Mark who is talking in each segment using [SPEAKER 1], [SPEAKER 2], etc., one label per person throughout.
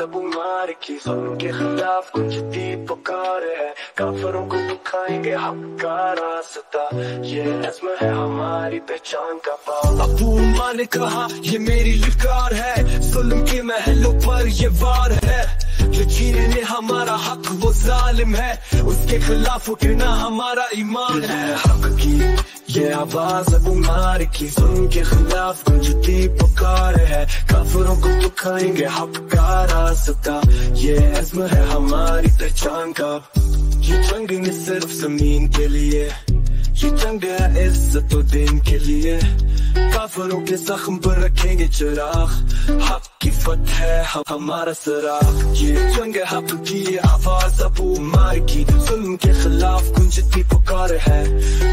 [SPEAKER 1] अबू मार की जुल्म के खिलाफ गुंजती पुकार है, काफिरों को दिखाएंगे हक का रास्ता, ये अज़्म है हमारी पहचान का पाव। अबू मार ने कहा ये मेरी लिकार है, जुल्म के महलों पर ये वार है, जो छीने हमारा हक वो जालिम है, उसके खिलाफ उठना हमारा ईमान है। हक की ये आवाज अबू मार की जुल्म के खिलाफ गुंजती पुकार है, काफिरों को दिखाएंगे हक का रास्ता, ये अज़्म है हमारी पहचान का। ये जंग नहीं सिर्फ जमीन के लिए, ये जंग है इज्जत और दिन के लिए, काफिरों के जख्म पर रखेंगे चिराग, हक की फतह है हमारा सराग। ये जंग है हक की ये आवाज अबू मार की जुल्म के खिलाफ गुंजती पुकार है,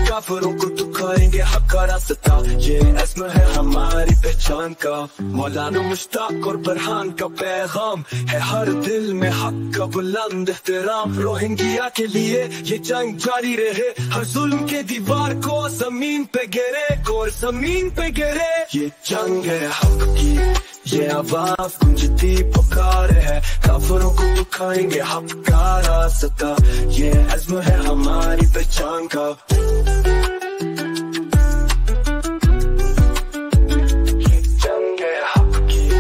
[SPEAKER 1] काफिरों को दिखाएंगे हक का रास्ता, ये अज़्म है हमारी पहचान का। मौलाना मुश्ताक और बरहान का पैगाम है हर दिल में हक का बुलंद एहतराम, रोहिंग्या के लिए ये जंग जारी रहे, हर जुल्म के दीवार को जमीन पे गिरे, और जमीन पे गिरे। ये जंग है हक की ये आवाज गुंजती पुकार है, काफिरों को दिखाएंगे हक का रास्ता, ये अज़्म है हमारी पहचान का। ये जंग है हक की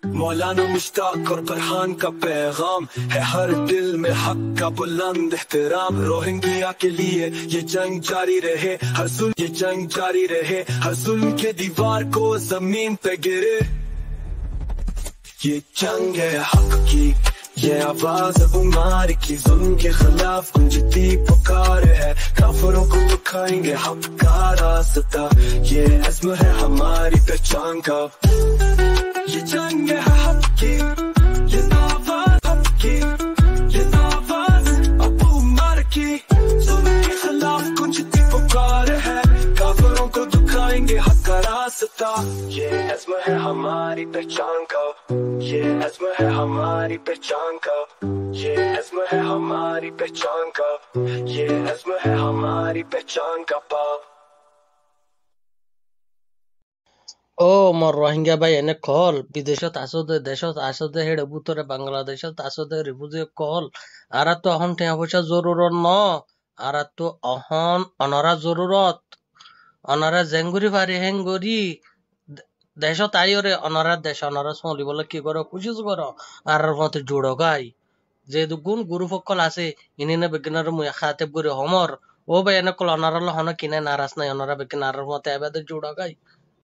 [SPEAKER 1] मौलाना मुश्ताक और बरहान का पैगाम है हर दिल में हक का बुलंद एहतराम, रोहिंग्या के लिए ये जंग जारी रहे, हर जुल्म ये जंग जारी रहे, हर जुल्म के दीवार को जमीन पे गिरे। ये जंग है हक की ये आवाज अबू मार की जुल्म के खिलाफ गुंजती पुकार है, काफिरों को दिखाएंगे हक का रास्ता, ये अज़्म है हमारी पहचान का। ये जंग है हक की ये आवाज हक की ये आवाज अबू मार की जुल्म के खिलाफ गुंजती पुकार है, काफिरों को दिखाएंगे हक का रास्ता, ये अज़्म है हमारी पहचान का, ये अज़्म है हमारी पहचान का, ये अज़्म है हमारी पहचान का, ये अज़्म है हमारी पहचान का पाप।
[SPEAKER 2] ও মোর রোহিঙ্গা ভাই এনে কল বিদেশত আছো দে দেশত আছো দে হেড বুতরে বাংলাদেশত আছো দে রিফিউজি কল আর তো এখন টিয়া পয়সা জরুরত ন আর তো অহন অনরা জরুরত অনরা জেঙ্গুরি পারি হেঙ্গুরি দেশত আইরে অনরা দেশ অনরা চলি বলে কি করো কুচিজ করো আর মতে জোড়ো গাই যে দুগুণ গুরুফকল আছে ইনিনে বেগিনার মুই খাতে বুরে হমর ও ভাই এনে কল অনরা হন কিনে নারাজ নাই অনরা বেগিনার মতে এবাদে জোড়ো গাই